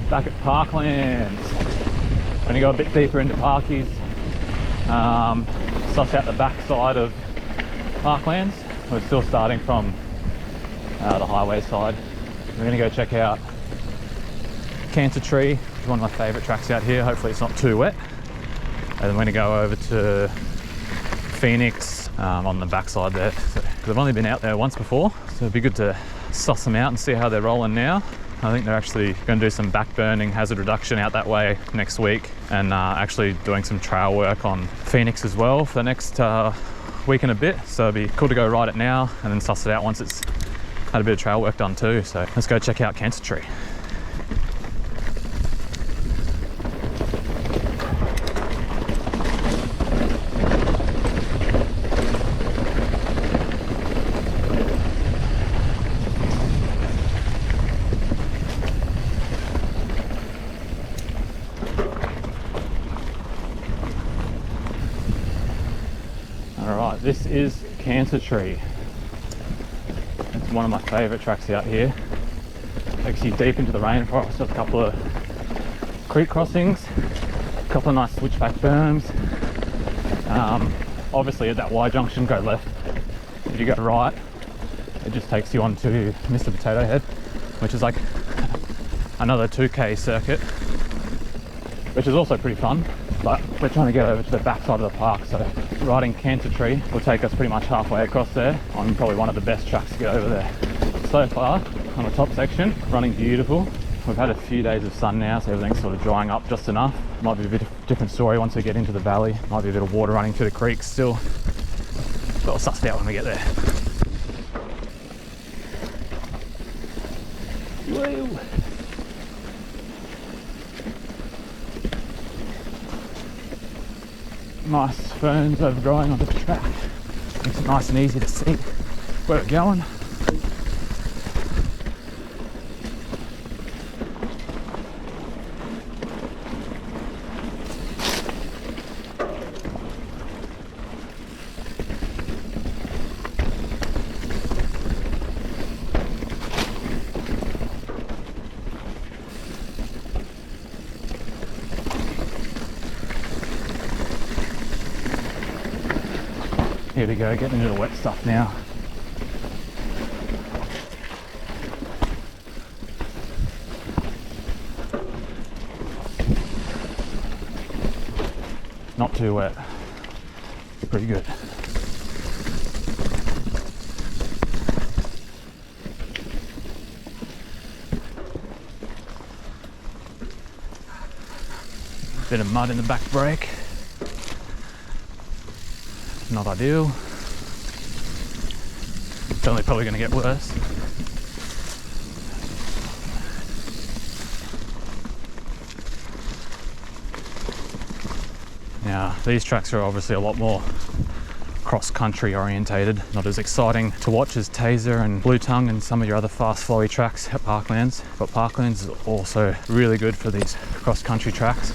Back at Parklands. We're gonna go a bit deeper into Parkies. Suss out the back side of Parklands. We're still starting from the highway side. We're gonna go check out Cancer Tree, which is one of my favourite tracks out here. Hopefully it's not too wet. And then we're gonna go over to Phoenix on the backside there. So, I've only been out there once before, so it'd be good to suss them out and see how they're rolling now. I think they're actually going to do some backburning, hazard reduction out that way next week, and actually doing some trail work on Phoenix as well for the next week and a bit. So it'd be cool to go ride it now and then suss it out once it's had a bit of trail work done too. So let's go check out Cancer Tree. Alright, this is Cancer Tree. It's one of my favourite tracks out here. Takes you deep into the rainforest. There's a couple of creek crossings, a couple of nice switchback berms. Obviously at that Y junction, go left. If you go right, it just takes you onto Mr. Potato Head, which is like another 2k circuit, which is also pretty fun. But we're trying to get over to the back side of the park, so riding Cancer Tree will take us pretty much halfway across there on probably one of the best tracks to get over there. So far, on the top section, running beautiful. We've had a few days of sun now, so everything's sort of drying up just enough. Might be a bit of a different story once we get into the valley. Might be a bit of water running through the creeks still. But we'll suss it out when we get there. Woo! Nice ferns overgrowing onto the track. Makes it nice and easy to see where we're going. Here we go, getting into the wet stuff now. Not too wet. Pretty good. Bit of mud in the back brake. Not ideal. It's only probably going to get worse. Now, these tracks are obviously a lot more cross-country orientated, not as exciting to watch as Taser and Blue Tongue and some of your other fast flowy tracks at Parklands, but Parklands is also really good for these cross-country tracks.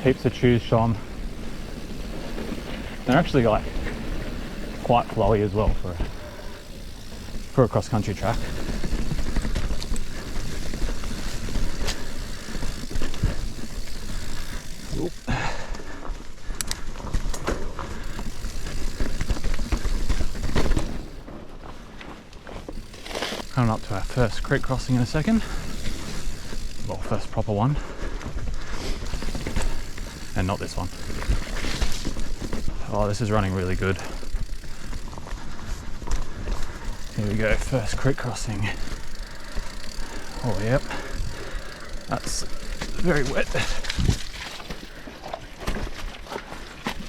Heaps to choose from. They're actually like quite flowy as well for a cross-country track. Oop. Coming up to our first creek crossing in a second. Well, first proper one. And not this one. Oh, this is running really good. Here we go, first creek crossing. Oh, yep. That's very wet.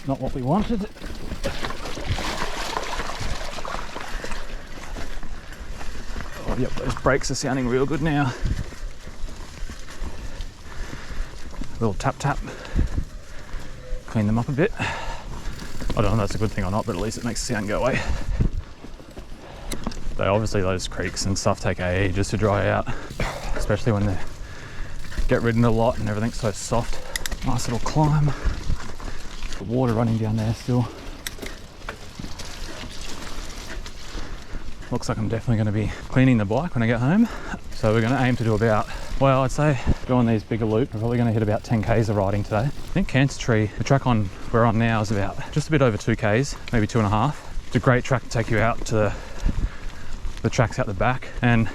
Not what we wanted. Oh, yep, those brakes are sounding real good now. A little tap tap. Clean them up a bit. I don't know if that's a good thing or not, but at least it makes the sound go away. Though obviously those creeks and stuff take ages to dry out, especially when they get ridden a lot and everything's so soft. Nice little climb. The water running down there still. looks like I'm definitely going to be cleaning the bike when I get home. So we're going to aim to do about, well, I'd say doing these bigger loops, we're probably going to hit about 10 Ks of riding today. I think Cancer Tree, the track we're on now is about just a bit over 2 Ks, maybe 2.5. It's a great track to take you out to the tracks out the back, and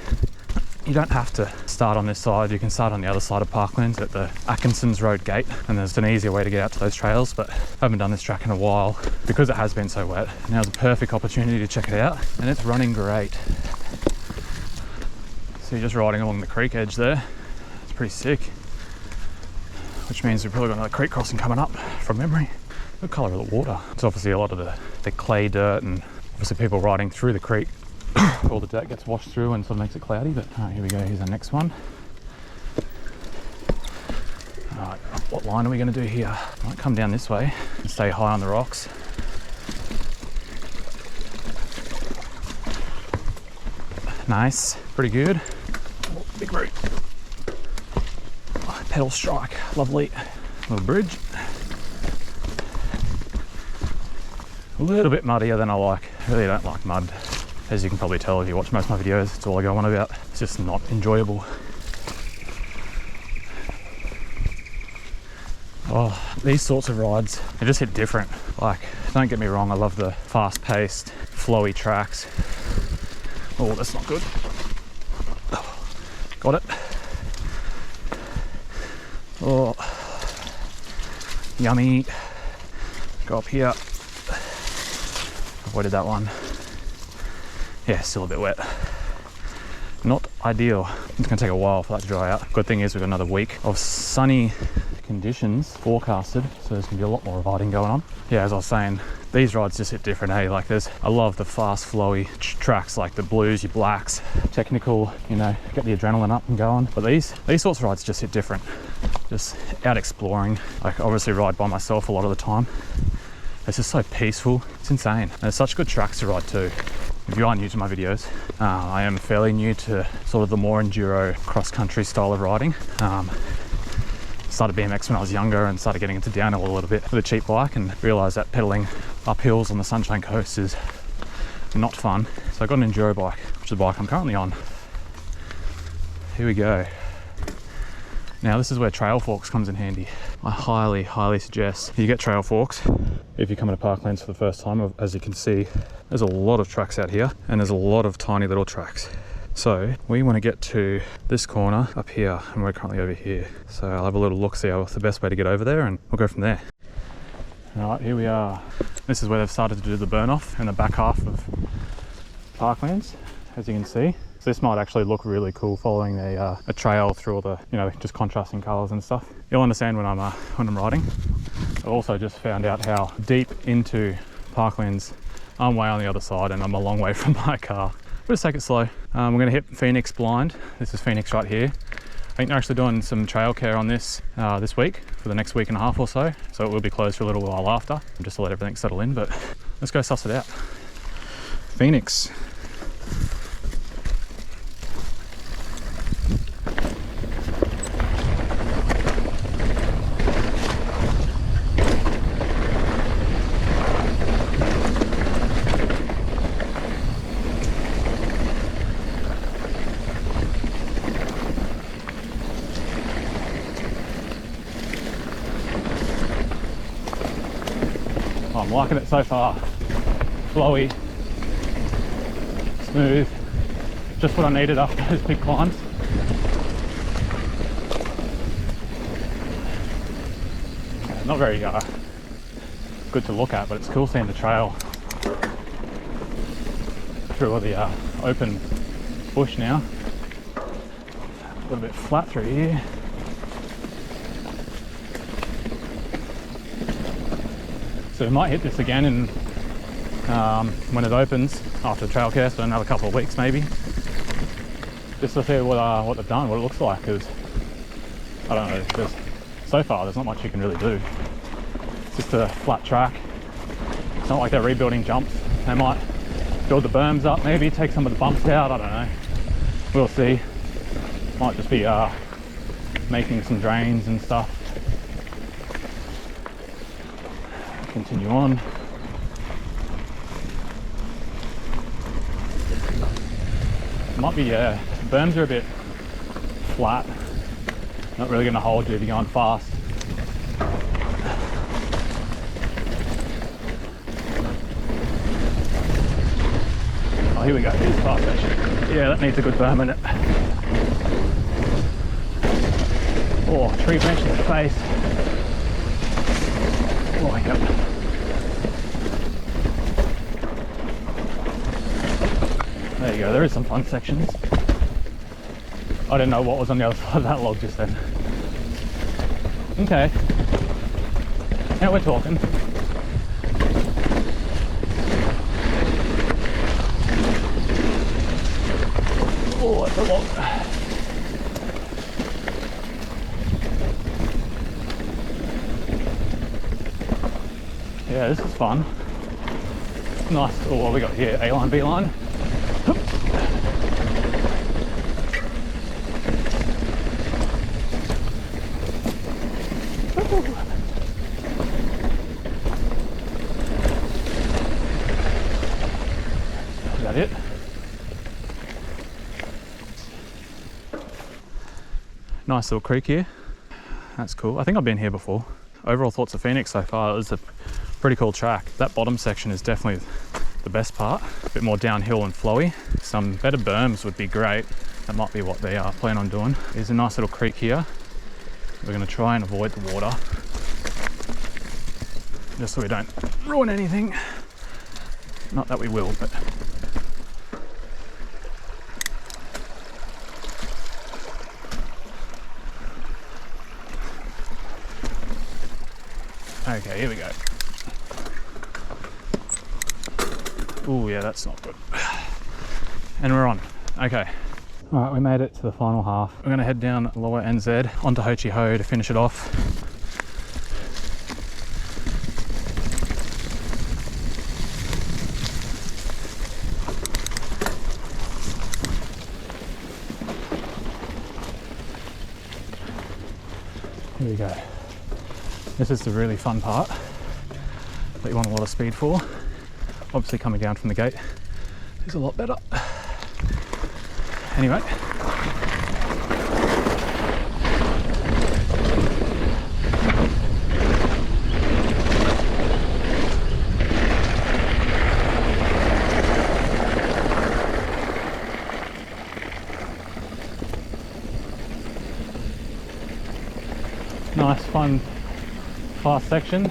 you don't have to start on this side. You can start on the other side of Parklands at the Atkinson's Road gate, and there's an easier way to get out to those trails, but I haven't done this track in a while because it has been so wet. Now's a perfect opportunity to check it out, and it's running great. So you're just riding along the creek edge there. It's pretty sick, which means we've probably got another creek crossing coming up from memory. Good colour of the water. It's obviously a lot of the clay dirt, and obviously people riding through the creek, all the dirt gets washed through and sort of makes it cloudy. But here we go, here's the next one. Alright, what line are we going to do here? I might come down this way and stay high on the rocks. Nice, pretty good. Oh, big root. Oh, pedal strike, lovely. Little bridge. A little bit muddier than I like. I really don't like mud. As you can probably tell if you watch most of my videos, it's all I go on about. It's just not enjoyable. Oh, these sorts of rides, they just hit different. Like, don't get me wrong, I love the fast-paced, flowy tracks. Oh, that's not good. Oh, got it. Oh, yummy. Go up here. Avoided that one. Yeah, still a bit wet. Not ideal. It's gonna take a while for that to dry out. Good thing is we've got another week of sunny conditions forecasted, so there's gonna be a lot more riding going on. Yeah, as I was saying, these rides just hit different, hey? Like I love the fast flowy tracks like the blues, your blacks, technical, you know, get the adrenaline up and going. But these sorts of rides just hit different. Just out exploring. Like obviously ride by myself a lot of the time. It's just so peaceful, it's insane. And there's such good tracks to ride too. If you are new to my videos, I am fairly new to sort of the more enduro cross-country style of riding. Started BMX when I was younger and started getting into downhill a little bit with a cheap bike, and realised that pedaling up hills on the Sunshine Coast is not fun. So I got an enduro bike, which is the bike I'm currently on. Here we go. Now this is where trail forks comes in handy. I highly suggest you get trail forks if you're coming to Parklands for the first time. As you can see, there's a lot of tracks out here, and there's a lot of tiny little tracks. So we want to get to this corner up here, and we're currently over here. So I'll have a little look, see what's the best way to get over there, and we'll go from there. All right, here we are. This is where they've started to do the burn off in the back half of Parklands, as you can see. So this might actually look really cool following a trail through all the, you know, just contrasting colours and stuff. You'll understand when I'm riding. I've also just found out how deep into Parklands I'm way on the other side, and I'm a long way from my car. We'll just take it slow. We're going to hit Phoenix blind. This is Phoenix right here. I think they're actually doing some trail care on this this week for the next week and a half or so. So it will be closed for a little while after, just to let everything settle in. But let's go suss it out. Phoenix. I'm liking it so far. Flowy, smooth, just what I needed after those big climbs. Not very good to look at, but it's cool seeing the trail through all the open bush now. A little bit flat through here. So we might hit this again in, when it opens after the trail care, so another couple of weeks maybe. Just to see what they've done, what it looks like, because I don't know, so far there's not much you can really do. It's just a flat track. It's not like they're rebuilding jumps. They might build the berms up maybe, take some of the bumps out, I don't know. We'll see. Might just be making some drains and stuff. Continue on. Might be, yeah. Berms are a bit flat. Not really going to hold you if you're going fast. Oh, here we go. Here's fast section. Yeah, that needs a good berm in it. Oh, tree branch in the face. Oh, yep. There you go, there is some fun sections. I didn't know what was on the other side of that log just then. Okay. Now we're talking. Oh, it's a log. Yeah, this is fun. Nice. Oh, what have we got here? A-line, B-line. Is that it? Nice little creek here. That's cool. I think I've been here before. Overall thoughts of Phoenix so far, it was a pretty cool track. That bottom section is definitely the best part. A bit more downhill and flowy. Some better berms would be great. That might be what they plan on doing. There's a nice little creek here. We're going to try and avoid the water, just so we don't ruin anything. Not that we will, but okay, here we go. Oh yeah, that's not good. And we're on. Okay. All right, we made it to the final half. We're gonna head down lower Nz onto Hoiho to finish it off. Here we go. This is the really fun part that you want a lot of speed for. Obviously coming down from the gate is a lot better. Anyway. Nice, fun, fast section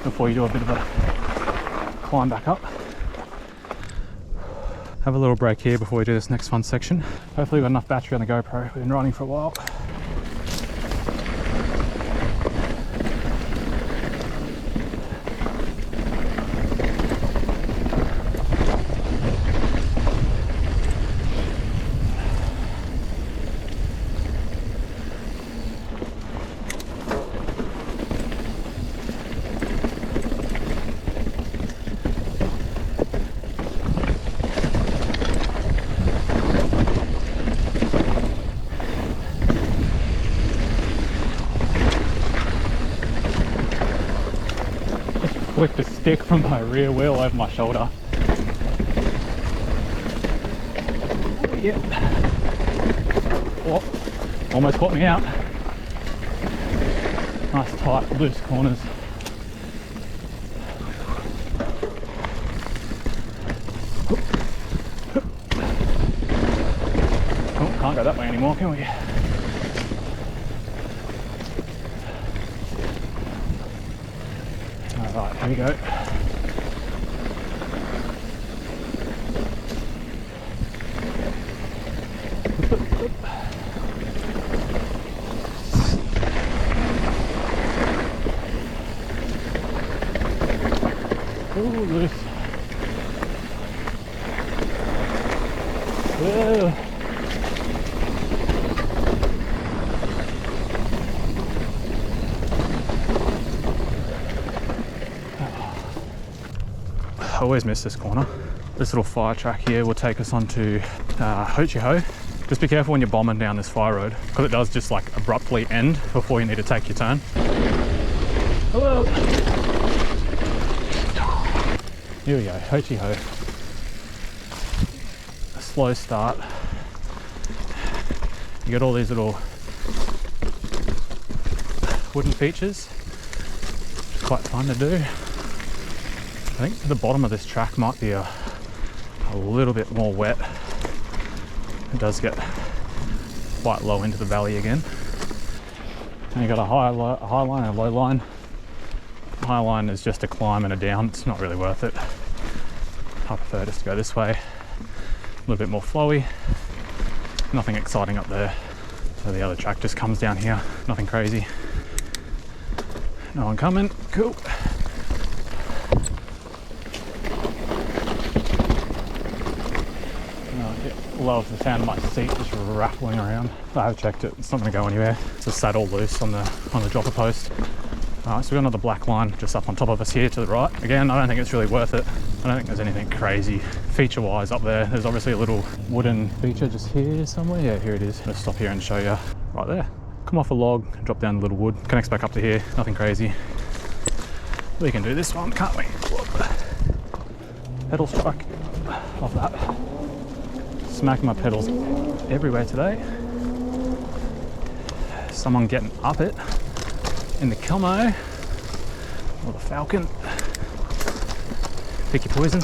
before you do a bit of a climb back up. Have a little break here before we do this next fun section. Hopefully we've got enough battery on the GoPro. We've been riding for a while. Flicked a stick from my rear wheel over my shoulder. Yep. Oh, almost caught me out. Nice tight, loose corners. Oh, can't go that way anymore, can we? Alright, here we go. Ooh, loose. Whoa. I always miss this corner. This little fire track here will take us onto Hoiho. Just be careful when you're bombing down this fire road, because it does just like abruptly end before you need to take your turn. Hello. Here we go, Hoiho. slow start. You get all these little wooden features, which is quite fun to do. I think the bottom of this track might be a little bit more wet. It does get quite low into the valley again. And you got a high line and a low line. High line is just a climb and a down. It's not really worth it. I prefer just to go this way. A little bit more flowy. Nothing exciting up there. So the other track just comes down here. Nothing crazy. No one coming. Cool. Love the sound of my seat just rattling around. I have checked it, it's not going to go anywhere. It's just sat all loose on the dropper post. Alright, so we've got another black line just up on top of us here to the right. Again, I don't think it's really worth it. I don't think there's anything crazy feature wise up there. There's obviously a little wooden feature just here somewhere. Yeah, here it is. Let's stop here and show you. Right there. Come off a log, drop down a little wood, connects back up to here. Nothing crazy. We can do this one, can't we? Whoop. Pedal strike. Love that. Smacking my pedals everywhere today. Someone getting up it in the Como or the Falcon. Pick your poison.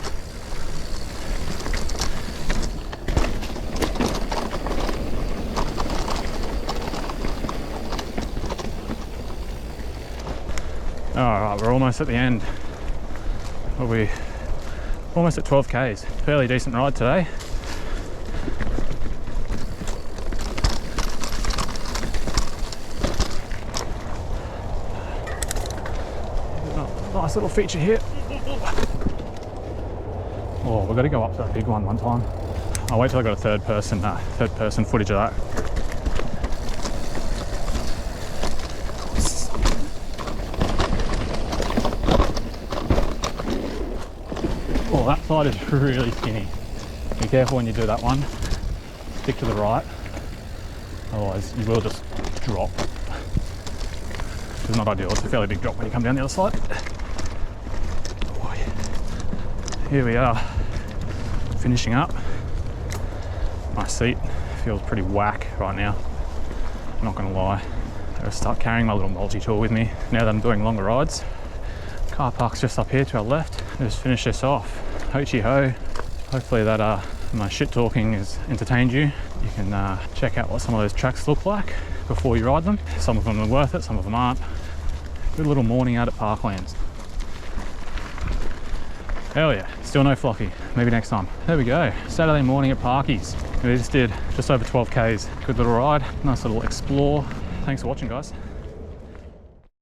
Alright, we're almost at the end. We're almost at 12 Ks. Fairly decent ride today. Nice little feature here. Oh, we've got to go up to that big one time. I'll wait till I got a third person footage of that. Oh, that side is really skinny. Be careful when you do that one. Stick to the right, otherwise you will just drop. It's not ideal, it's a fairly big drop when you come down the other side. Here we are, finishing up. My seat feels pretty whack right now, I'm not gonna lie. I'm gonna start carrying my little multi-tool with me now that I'm doing longer rides. Car park's just up here to our left. Let's finish this off. Hoiho. Hopefully that my shit talking has entertained you. You can check out what some of those tracks look like before you ride them. Some of them are worth it, some of them aren't. Good little morning out at Parklands. Hell yeah, still no flocky. Maybe next time. There we go, Saturday morning at Parkies. We just did just over 12 Ks. Good little ride, nice little explore. Thanks for watching, guys.